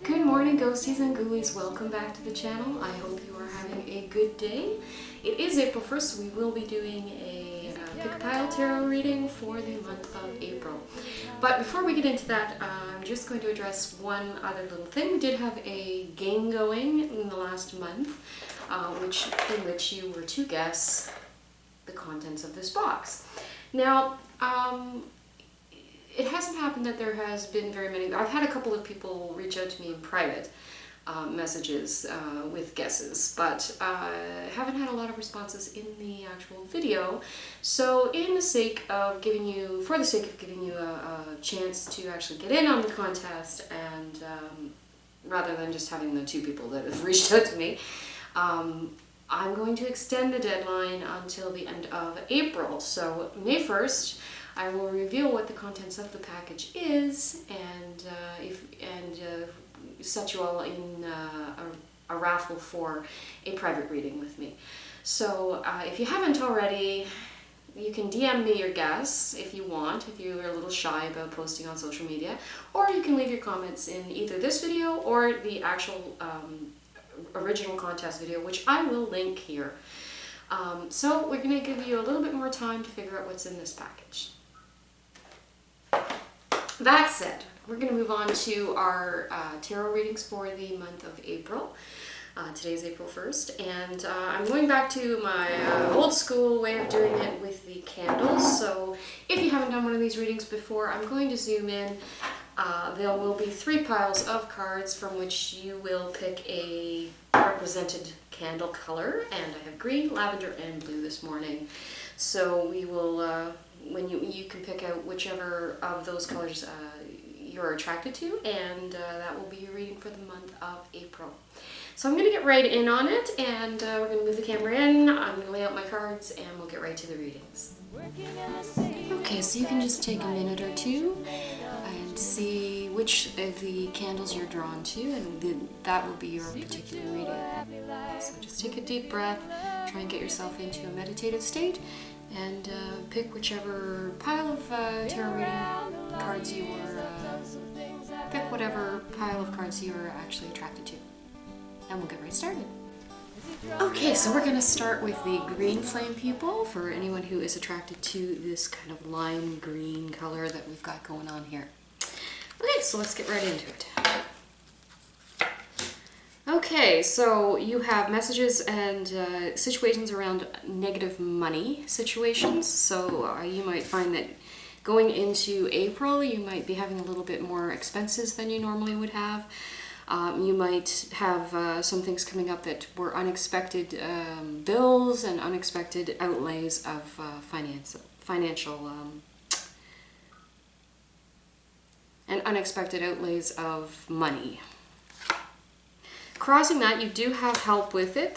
Good morning, ghosties and ghoulies. Welcome back to the channel. I hope you are having a good day. It is April 1st, so we will be doing a Pictou tarot reading for the month of April. But before we get into that, I'm just going to address one other little thing. We did have a game going in the last month, in which you were to guess the contents of this box. Now, it hasn't happened that there has been very many. I've had a couple of people reach out to me in private messages with guesses, but haven't had a lot of responses in the actual video. So for the sake of giving you a chance to actually get in on the contest, and rather than just having the two people that have reached out to me, I'm going to extend the deadline until the end of April. So May 1st, I will reveal what the contents of the package is, and set you all in a raffle for a private reading with me. So if you haven't already, you can DM me your guess if you want, if you're a little shy about posting on social media, or you can leave your comments in either this video or the actual original contest video, which I will link here. So we're going to give you a little bit more time to figure out what's in this package. That said, we're going to move on to our tarot readings for the month of April. Today's April 1st, and I'm going back to my old school way of doing it with the candles. So if you haven't done one of these readings before, I'm going to zoom in. There will be 3 piles of cards from which you will pick a represented candle color, and I have green, lavender, and blue this morning. So we will, when you can pick out whichever of those colors you're attracted to, and that will be your reading for the month of April. So I'm going to get right in on it, and we're going to move the camera in, I'm going to lay out my cards, and we'll get right to the readings. Okay, so you can just take a minute or two and see which of the candles you're drawn to, and that will be your particular reading. So just take a deep breath, try and get yourself into a meditative state, and pick whichever pile of tarot reading cards you are, pick whatever pile of cards you are actually attracted to. And we'll get right started. Okay, so we're going to start with the green flame people, for anyone who is attracted to this kind of lime green color that we've got going on here. Okay, so let's get right into it. Okay, so you have messages and situations around negative money situations. So you might find that going into April, you might be having a little bit more expenses than you normally would have. You might have some things coming up that were unexpected bills and unexpected outlays of and unexpected outlays of money. Crossing that, you do have help with it.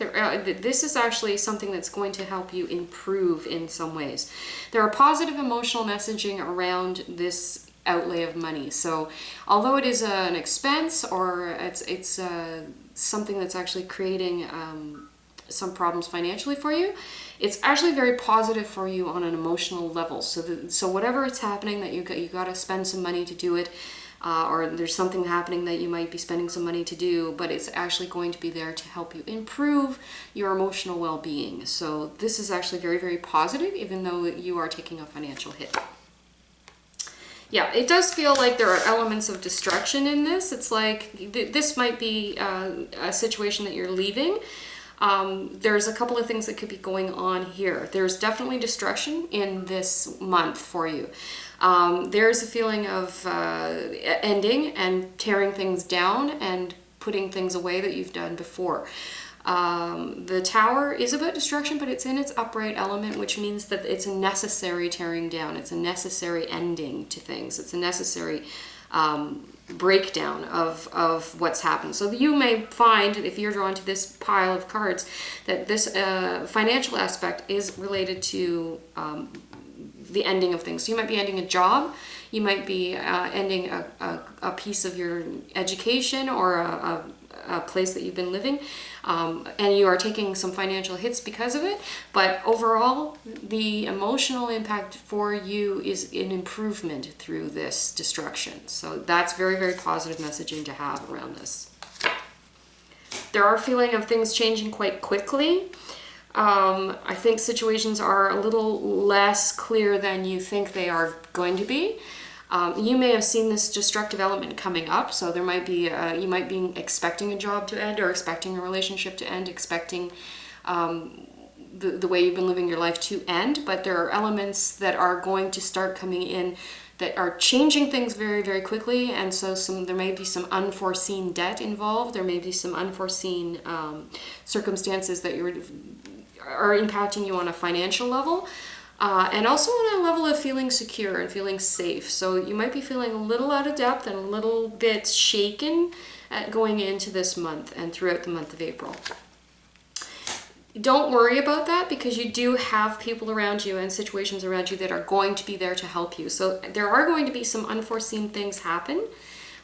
This is actually something that's going to help you improve in some ways. There are positive emotional messaging around this outlay of money. So although it is an expense, or it's something that's actually creating some problems financially for you, it's actually very positive for you on an emotional level. So whatever it's happening that you got to spend some money to do it, or there's something happening that you might be spending some money to do, but it's actually going to be there to help you improve your emotional well-being. So this is actually very, very positive, even though you are taking a financial hit. Yeah, it does feel like there are elements of destruction in this. It's like this might be a situation that you're leaving. There's a couple of things that could be going on here. There's definitely destruction in this month for you. There's a feeling of ending and tearing things down and putting things away that you've done before. The Tower is about destruction, but it's in its upright element, which means that it's a necessary tearing down. It's a necessary ending to things. It's a necessary breakdown of what's happened. So you may find, if you're drawn to this pile of cards, that this financial aspect is related to the ending of things. So you might be ending a job, you might be ending a piece of your education, or place that you've been living, and you are taking some financial hits because of it. But overall, the emotional impact for you is an improvement through this destruction. So that's very, very positive messaging to have around this. There are feeling of things changing quite quickly. I think situations are a little less clear than you think they are going to be. You may have seen this destructive element coming up, so there might be, you might be expecting a job to end, or expecting a relationship to end, expecting the way you've been living your life to end, but there are elements that are going to start coming in that are changing things very, very quickly, and so there may be some unforeseen debt involved, there may be some unforeseen circumstances that are impacting you on a financial level. And also on a level of feeling secure and feeling safe. So you might be feeling a little out of depth and a little bit shaken going into this month and throughout the month of April. Don't worry about that, because you do have people around you and situations around you that are going to be there to help you. So there are going to be some unforeseen things happen,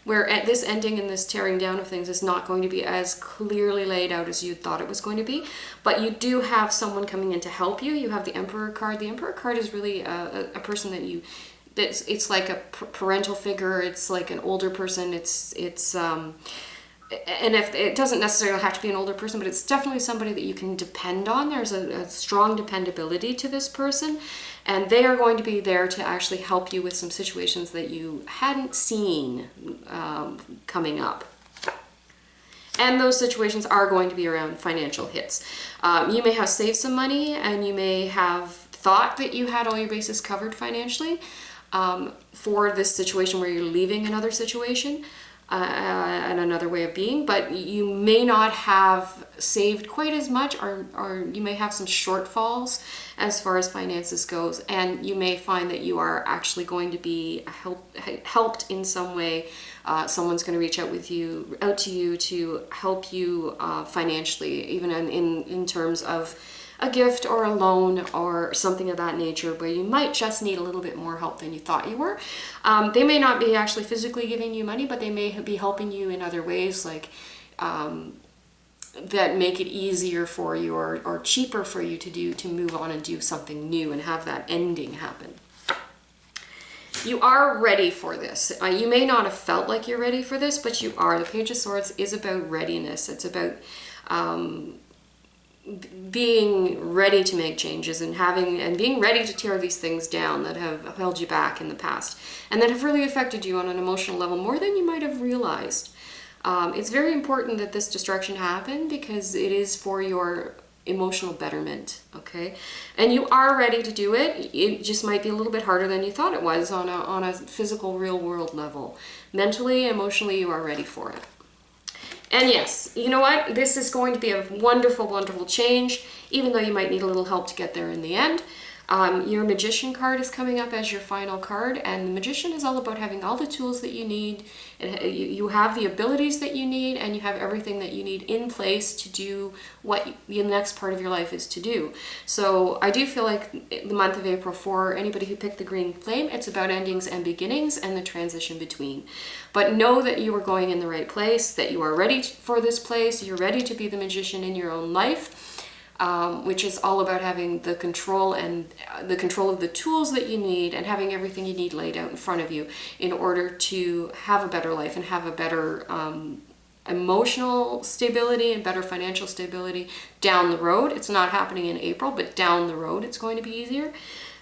where at this ending and this tearing down of things is not going to be as clearly laid out as you thought it was going to be. But you do have someone coming in to help you. You have the Emperor card. The Emperor card is really a person that it's like a parental figure. It's like an older person. And if it doesn't necessarily have to be an older person, but it's definitely somebody that you can depend on. There's a strong dependability to this person, and they are going to be there to actually help you with some situations that you hadn't seen coming up. And those situations are going to be around financial hits. You may have saved some money, and you may have thought that you had all your bases covered financially for this situation where you're leaving another situation. And another way of being, but you may not have saved quite as much, or you may have some shortfalls as far as finances goes, and you may find that you are actually going to be helped in some way. Someone's going to reach out to you to help you financially, even in terms of a gift or a loan or something of that nature, where you might just need a little bit more help than you thought you were. They may not be actually physically giving you money, but they may be helping you in other ways, like that make it easier for you or cheaper for you to move on and do something new and have that ending happen. You are ready for this. You may not have felt like you're ready for this, but you are. The Page of Swords is about readiness. It's about being ready to make changes and being ready to tear these things down that have held you back in the past and that have really affected you on an emotional level more than you might have realized. It's very important that this destruction happen, because it is for your emotional betterment, okay? And you are ready to do it. It just might be a little bit harder than you thought it was on a physical, real world level. Mentally, emotionally, you are ready for it. And yes, you know what? This is going to be a wonderful, wonderful change, even though you might need a little help to get there in the end. Your Magician card is coming up as your final card, and the Magician is all about having all the tools that you need. You have the abilities that you need, and you have everything that you need in place to do what the next part of your life is to do. So I do feel like the month of April, for anybody who picked the green flame, it's about endings and beginnings and the transition between. But know that you are going in the right place, that you are ready for this place, you're ready to be the magician in your own life. Which is all about having the control of the tools that you need, and having everything you need laid out in front of you in order to have a better life and have a better emotional stability and better financial stability down the road. It's not happening in April, but down the road it's going to be easier.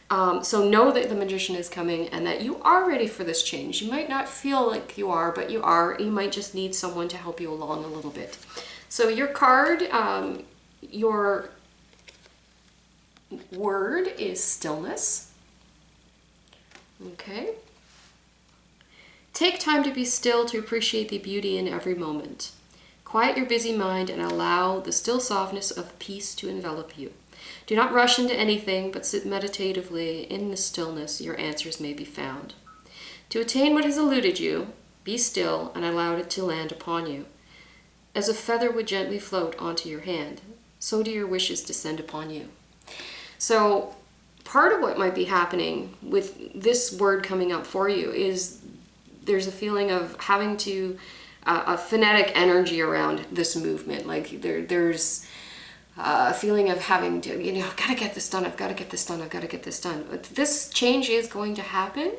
So know that the Magician is coming and that you are ready for this change. You might not feel like you are, but you are. You might just need someone to help you along a little bit. So your card, your word is stillness. Okay. Take time to be still, to appreciate the beauty in every moment. Quiet your busy mind and allow the still softness of peace to envelop you. Do not rush into anything, but sit meditatively in the stillness. Your answers may be found. To attain what has eluded you, be still and allow it to land upon you. As a feather would gently float onto your hand, so do your wishes descend upon you. So part of what might be happening with this word coming up for you is there's a feeling of having to a phonetic energy around this movement. Like there's a feeling of having to, you know, I've got to get this done, I've got to get this done, I've got to get this done. But this change is going to happen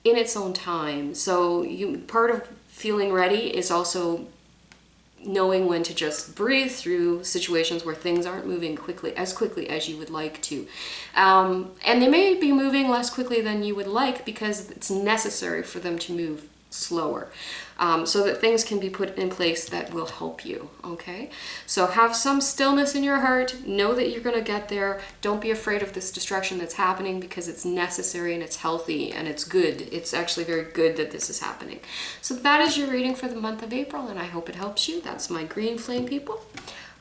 in its own time. So part of feeling ready is also knowing when to just breathe through situations where things aren't moving quickly as you would like to. And they may be moving less quickly than you would like because it's necessary for them to move slower, so that things can be put in place that will help you, okay? So have some stillness in your heart, know that you're gonna get there. Don't be afraid of this distraction that's happening, because it's necessary and it's healthy and it's good. It's actually very good that this is happening. So that is your reading for the month of April, and I hope it helps you. That's my green flame people.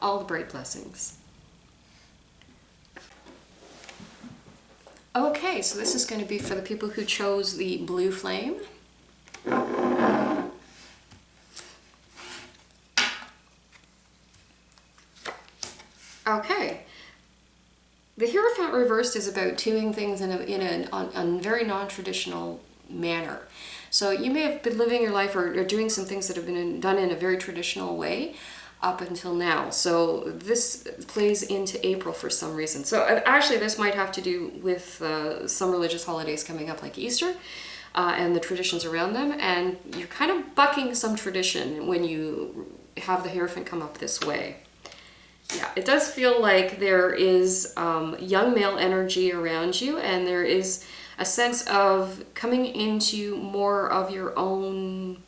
All the bright blessings. Okay, so this is going to be for the people who chose the blue flame. Okay, the Hierophant reversed is about doing things in a very non-traditional manner. So you may have been living your life or doing some things that have been done in a very traditional way up until now. So this plays into April for some reason. So actually this might have to do with some religious holidays coming up, like Easter. And the traditions around them, and you're kind of bucking some tradition when you have the Hierophant come up this way. Yeah, it does feel like there is young male energy around you, and there is a sense of coming into more of your own,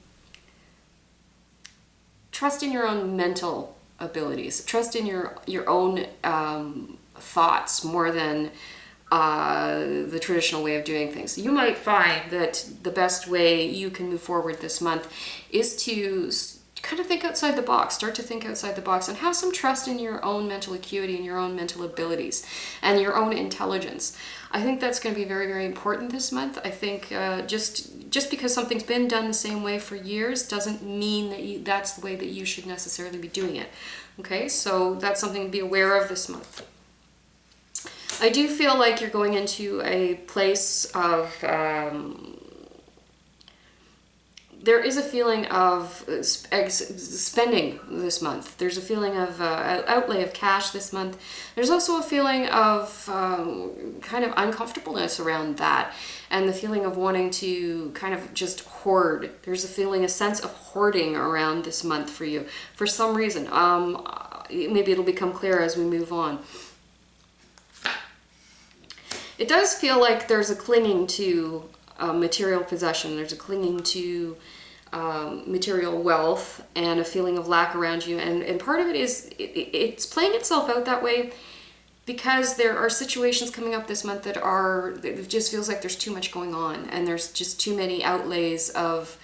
trust in your own mental abilities, trust in your own thoughts more than the traditional way of doing things. You might find that the best way you can move forward this month is to kind of think outside the box, start to think outside the box, and have some trust in your own mental acuity and your own mental abilities and your own intelligence. I think that's going to be very, very important this month. I think just because something's been done the same way for years doesn't mean that that's the way that you should necessarily be doing it. Okay, so that's something to be aware of this month. I do feel like you're going into a place of, there is a feeling of spending this month. There's a feeling of outlay of cash this month. There's also a feeling of kind of uncomfortableness around that, and the feeling of wanting to kind of just hoard. There's a sense of hoarding around this month for you for some reason. Maybe it'll become clear as we move on. It does feel like there's a clinging to material possession. There's a clinging to material wealth and a feeling of lack around you. And part of it is, it's playing itself out that way because there are situations coming up this month it just feels like there's too much going on, and there's just too many outlays of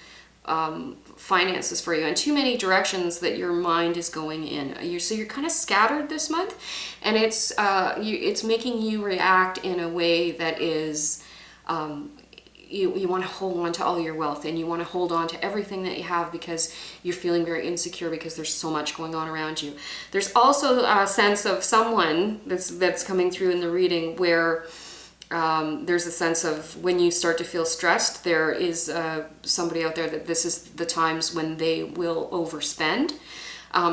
finances for you, and too many directions that your mind is going in. So you're kind of scattered this month, and it's making you react in a way that is you want to hold on to all your wealth, and you want to hold on to everything that you have because you're feeling very insecure because there's so much going on around you. There's also a sense of someone that's coming through in the reading where there's a sense of when you start to feel stressed, there is somebody out there that this is the times when they will overspend.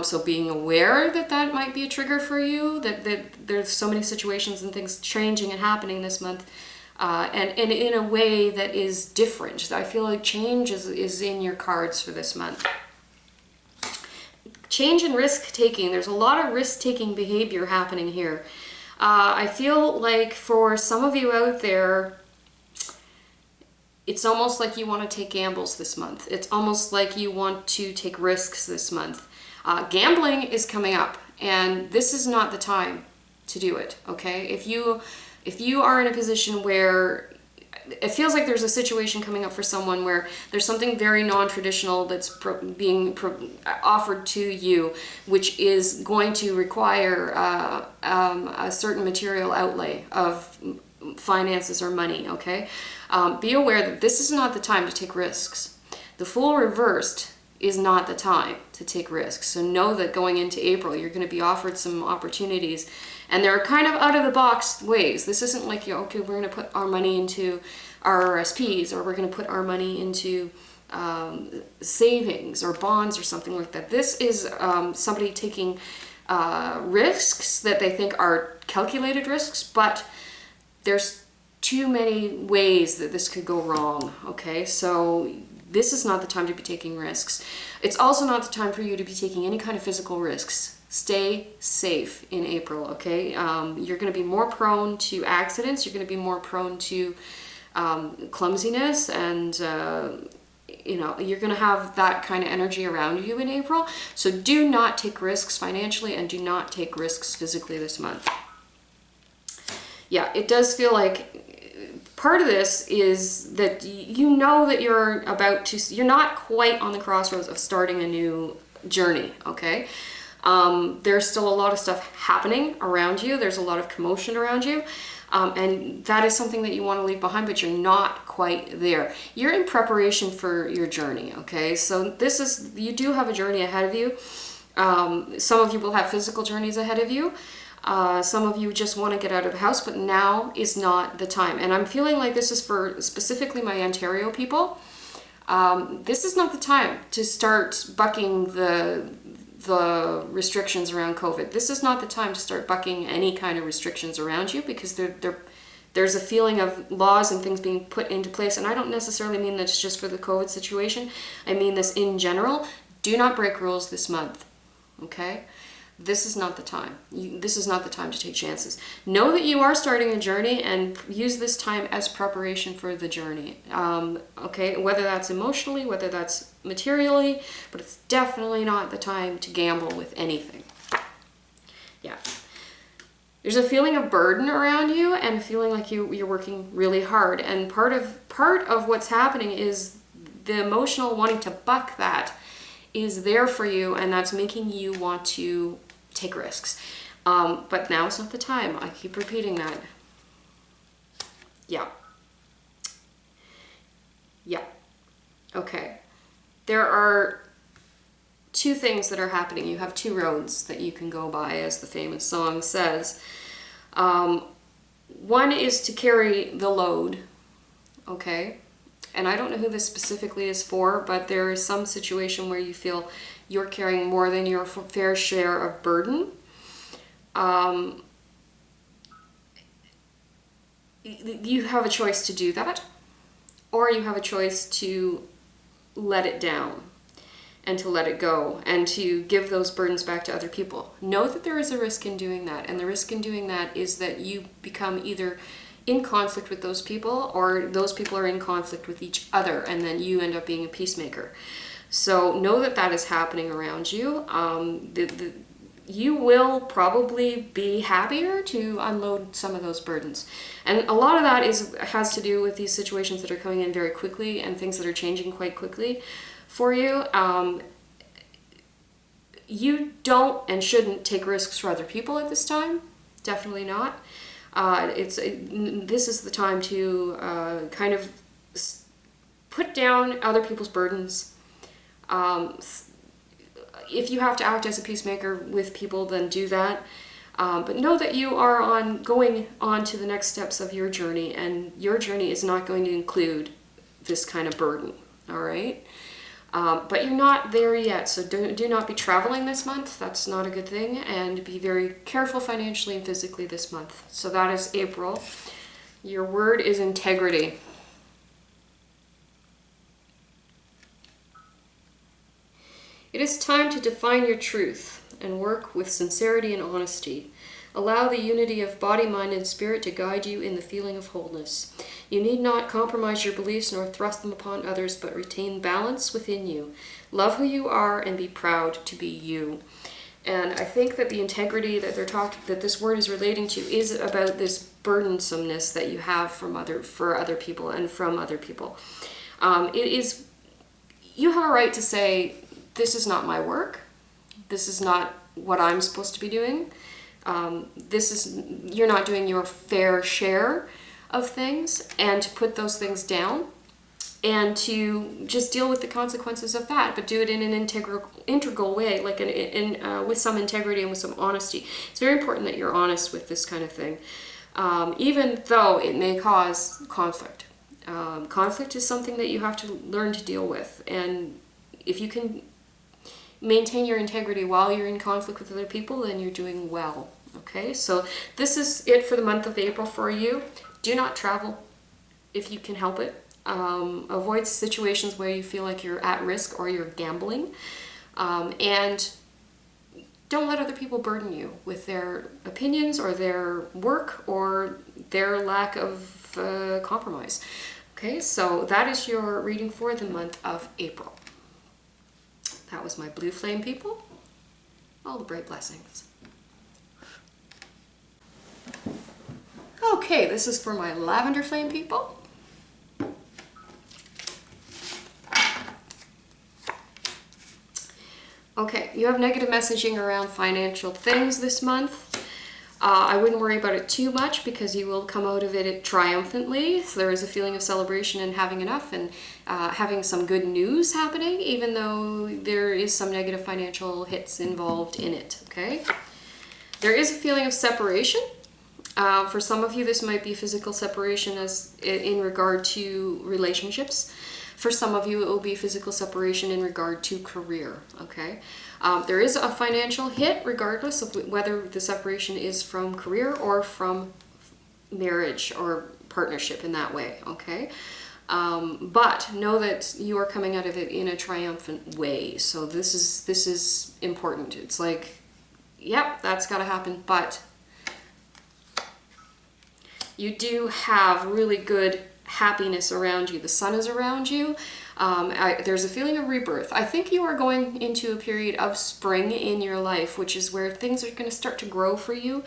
So being aware that might be a trigger for you, that there's so many situations and things changing and happening this month, and in a way that is different. I feel like change is in your cards for this month. Change and risk-taking. There's a lot of risk-taking behavior happening here. I feel like for some of you out there, it's almost like you want to take gambles this month. It's almost like you want to take risks this month. Gambling is coming up, and this is not the time to do it, okay? If you are in a position where it feels like there's a situation coming up for someone where there's something very non-traditional that's being offered to you, which is going to require a certain material outlay of finances or money, okay? Be aware that this is not the time to take risks. The Fool reversed is not the time to take risks. So know that going into April, you're going to be offered some opportunities, and they're kind of out of the box ways. This isn't like, okay, we're going to put our money into our RSPs, or we're going to put our money into savings or bonds or something like that. This is somebody taking risks that they think are calculated risks, but there's too many ways that this could go wrong, okay? So this is not the time to be taking risks. It's also not the time for you to be taking any kind of physical risks. Stay safe in April, okay? You're going to be more prone to accidents. You're going to be more prone to clumsiness, and you know, you're going to have that kind of energy around you in April. So do not take risks financially, and do not take risks physically this month. Yeah, it does feel like part of this is that you know that you're not quite on the crossroads of starting a new journey, okay? There's still a lot of stuff happening around you. There's a lot of commotion around you. And that is something that you want to leave behind, but you're not quite there. You're in preparation for your journey, okay? So you do have a journey ahead of you. Some of you will have physical journeys ahead of you. Some of you just want to get out of the house, but now is not the time. And I'm feeling like this is for specifically my Ontario people. This is not the time to start bucking the restrictions around COVID. This is not the time to start bucking any kind of restrictions around you, because there's a feeling of laws and things being put into place. And I don't necessarily mean that's just for the COVID situation. I mean this in general. Do not break rules this month, okay? This is not the time. This is not the time to take chances. Know that you are starting a journey, and use this time as preparation for the journey. Okay, whether that's emotionally, whether that's materially, but it's definitely not the time to gamble with anything. Yeah. There's a feeling of burden around you, and a feeling like you're working really hard. And part of what's happening is the emotional wanting to buck that is there for you, and that's making you want to take risks. But now is not the time. I keep repeating that. Yeah. Yeah. Okay. There are two things that are happening. You have two roads that you can go by, as the famous song says. One is to carry the load, okay? And I don't know who this specifically is for, but there is some situation where you feel you're carrying more than your fair share of burden. You have a choice to do that, or you have a choice to let it down and to let it go and to give those burdens back to other people. Know that there is a risk in doing that, and the risk in doing that is that you become either in conflict with those people, or those people are in conflict with each other, and then you end up being a peacemaker. So know that that is happening around you. You will probably be happier to unload some of those burdens. And a lot of that has to do with these situations that are coming in very quickly and things that are changing quite quickly for you. You don't and shouldn't take risks for other people at this time. Definitely not. This is the time to kind of put down other people's burdens. If you have to act as a peacemaker with people, then do that. But know that you are going on to the next steps of your journey, and your journey is not going to include this kind of burden, all right? But you're not there yet, so do not be traveling this month. That's not a good thing, and be very careful financially and physically this month. So that is April. Your word is integrity. It is time to define your truth and work with sincerity and honesty. Allow the unity of body, mind, and spirit to guide you in the feeling of wholeness. You need not compromise your beliefs nor thrust them upon others, but retain balance within you. Love who you are and be proud to be you. And I think that the integrity that that this word is relating to is about this burdensomeness that you have for other people and from other people. You have a right to say, this is not my work. This is not what I'm supposed to be doing. You're not doing your fair share of things, and to put those things down and to just deal with the consequences of that, but do it in an integral way, like with some integrity and with some honesty. It's very important that you're honest with this kind of thing, even though it may cause conflict. Conflict is something that you have to learn to deal with. And if you can maintain your integrity while you're in conflict with other people, then you're doing well. Okay, so this is it for the month of April for you. Do not travel if you can help it. Avoid situations where you feel like you're at risk or you're gambling. And don't let other people burden you with their opinions or their work or their lack of compromise. Okay, so that is your reading for the month of April. That was my blue flame people. All the bright blessings. Okay, this is for my lavender flame people. Okay, you have negative messaging around financial things this month. I wouldn't worry about it too much because you will come out of it triumphantly. So there is a feeling of celebration and having enough and having some good news happening, even though there is some negative financial hits involved in it, okay? There is a feeling of separation. For some of you, this might be physical separation as in regard to relationships. For some of you, it will be physical separation in regard to career, okay? There is a financial hit regardless of whether the separation is from career or from marriage or partnership in that way, okay? But know that you are coming out of it in a triumphant way. So this is important. It's like, yep, that's got to happen, but you do have really good happiness around you. The sun is around you. There's a feeling of rebirth. I think you are going into a period of spring in your life, which is where things are going to start to grow for you.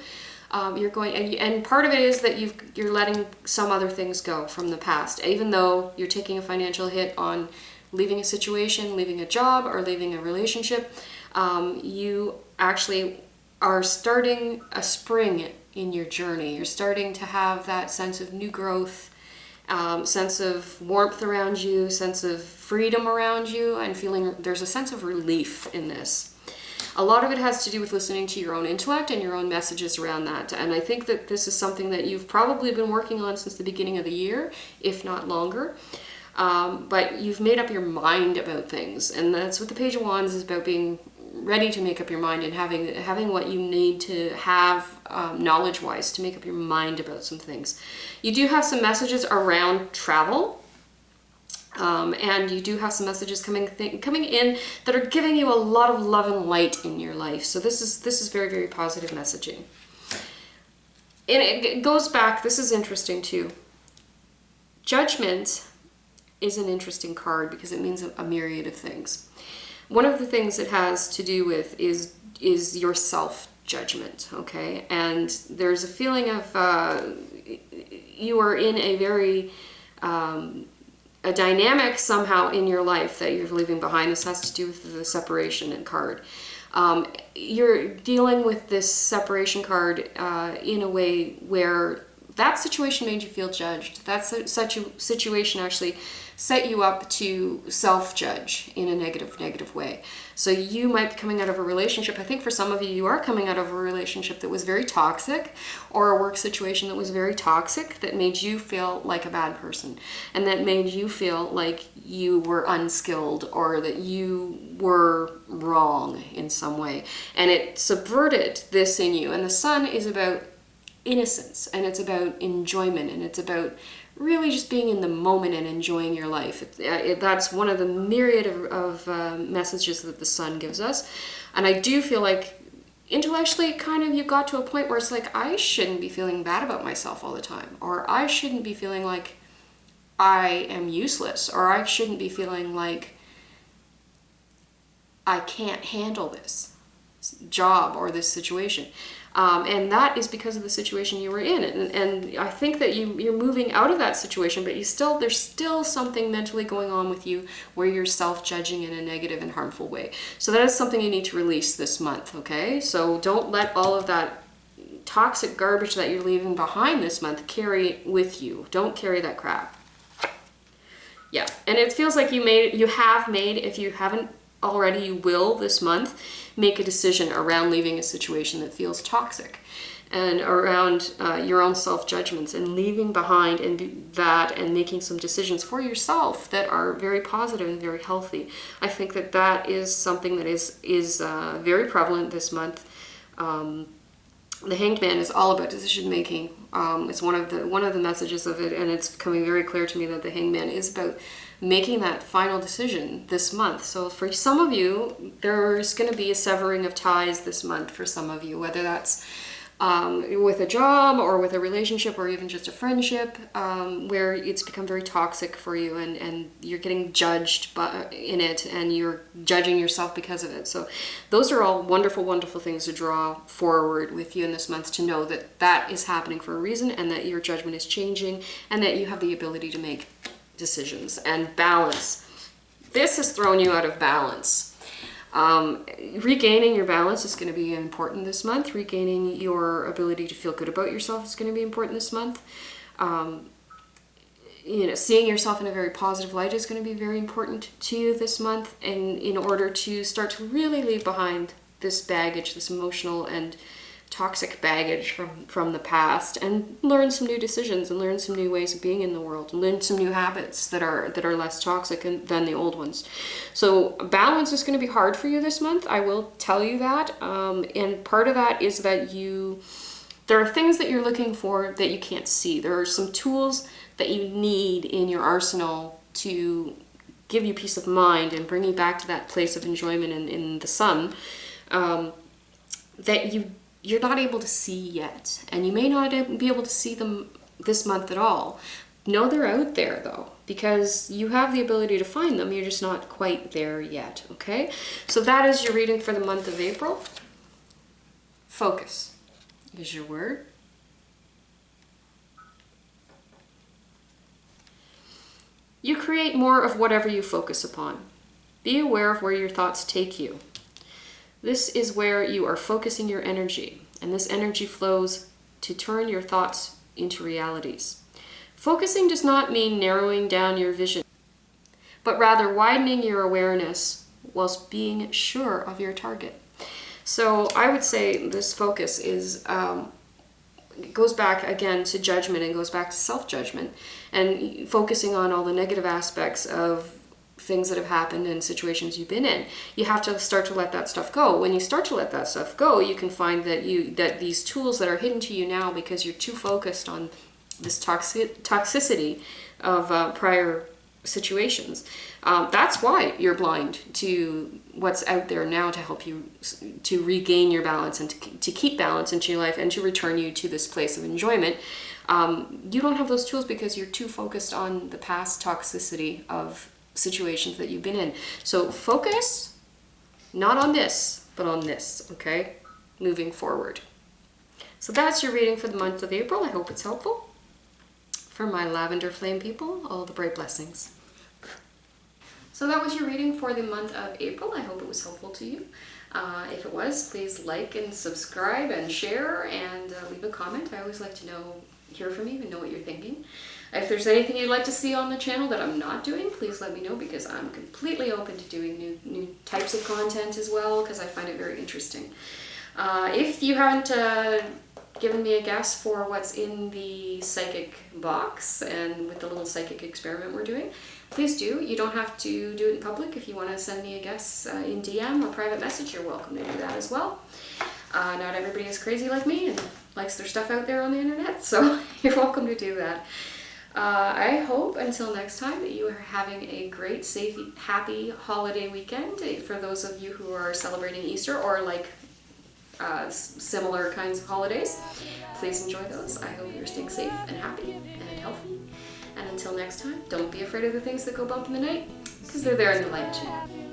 You're going, and part of it is that you're letting some other things go from the past, even though you're taking a financial hit on leaving a situation, leaving a job, or leaving a relationship. You actually are starting a spring in your journey. You're starting to have that sense of new growth, sense of warmth around you, sense of freedom around you, and feeling there's a sense of relief in this. A lot of it has to do with listening to your own intellect and your own messages around that. And I think that this is something that you've probably been working on since the beginning of the year, if not longer. But you've made up your mind about things. And that's what the Page of Wands is about, being ready to make up your mind and having what you need to have knowledge-wise to make up your mind about some things. You do have some messages around travel. And you do have some messages coming in that are giving you a lot of love and light in your life. So this is very, very positive messaging. And it goes back, this is interesting too. Judgment is an interesting card because it means a myriad of things. One of the things it has to do with is your self-judgment, okay? And there's a feeling of you are in a very a dynamic somehow in your life that you're leaving behind. This has to do with the separation and card. You're dealing with this separation card in a way where that situation made you feel judged. Such a situation actually set you up to self-judge in a negative way. So you might be coming out of a relationship. I think for some of you, you are coming out of a relationship that was very toxic, or a work situation that was very toxic, that made you feel like a bad person, and that made you feel like you were unskilled or that you were wrong in some way. And it subverted this in you. And the sun is about innocence, and it's about enjoyment, and it's about really just being in the moment and enjoying your life. That's one of the myriad of messages that the sun gives us. And I do feel like intellectually kind of you got to a point where it's like, I shouldn't be feeling bad about myself all the time, or I shouldn't be feeling like I am useless, or I shouldn't be feeling like I can't handle this job or this situation. And that is because of the situation you were in. And I think that you're moving out of that situation, but there's still something mentally going on with you where you're self-judging in a negative and harmful way. So that is something you need to release this month, okay? So don't let all of that toxic garbage that you're leaving behind this month carry with you. Don't carry that crap. Yeah, and it feels like you have made, if you haven't already, you will this month make a decision around leaving a situation that feels toxic. and around your own self-judgments, and leaving behind and making some decisions for yourself that are very positive and very healthy. I think that that is something that is very prevalent this month. The Hanged Man is all about decision making. It's one of the messages of it, and it's becoming very clear to me that the Hanged Man is about making that final decision this month. So for some of you, there's going to be a severing of ties this month for some of you, whether that's with a job or with a relationship or even just a friendship, where it's become very toxic for you, and you're getting judged in it, and you're judging yourself because of it. So those are all wonderful, wonderful things to draw forward with you in this month, to know that that is happening for a reason, and that your judgment is changing, and that you have the ability to make decisions and balance. This has thrown you out of balance. Regaining your balance is going to be important this month. Regaining your ability to feel good about yourself is going to be important this month. Seeing yourself in a very positive light is going to be very important to you this month, and in order to start to really leave behind this baggage, this emotional and toxic baggage from the past, and learn some new decisions, and learn some new ways of being in the world, and learn some new habits that are less toxic than the old ones. So balance is going to be hard for you this month, I will tell you that. And part of that is that there are things that you're looking for that you can't see. There are some tools that you need in your arsenal to give you peace of mind and bring you back to that place of enjoyment in the sun, that you're not able to see yet, and you may not be able to see them this month at all. Know they're out there though, because you have the ability to find them, you're just not quite there yet, okay? So that is your reading for the month of April. Focus is your word. You create more of whatever you focus upon. Be aware of where your thoughts take you. This is where you are focusing your energy, and this energy flows to turn your thoughts into realities. Focusing does not mean narrowing down your vision, but rather widening your awareness whilst being sure of your target. So I would say this focus is it goes back again to judgment, and goes back to self-judgment, and focusing on all the negative aspects of things that have happened and situations you've been in. You have to start to let that stuff go. When you start to let that stuff go, you can find that these tools that are hidden to you now because you're too focused on this toxicity of prior situations. That's why you're blind to what's out there now to help you to regain your balance, and to keep balance into your life, and to return you to this place of enjoyment. You don't have those tools because you're too focused on the past toxicity of situations that you've been in. So focus not on this, but on this, okay? Moving forward. So that's your reading for the month of April. I hope it's helpful. For my lavender flame people, all the bright blessings. So that was your reading for the month of April. I hope it was helpful to you. If it was, please like and subscribe and share, and leave a comment. I always like to hear from you and know what you're thinking. If there's anything you'd like to see on the channel that I'm not doing, please let me know, because I'm completely open to doing new types of content as well, because I find it very interesting. If you haven't given me a guess for what's in the psychic box, and with the little psychic experiment we're doing, please do. You don't have to do it in public. If you want to send me a guess in DM or private message, you're welcome to do that as well. Not everybody is crazy like me and likes their stuff out there on the internet, so you're welcome to do that. I hope until next time that you are having a great, safe, happy holiday weekend. For those of you who are celebrating Easter or like similar kinds of holidays, please enjoy those. I hope you're staying safe and happy and healthy. And until next time, don't be afraid of the things that go bump in the night, because they're there in the light too.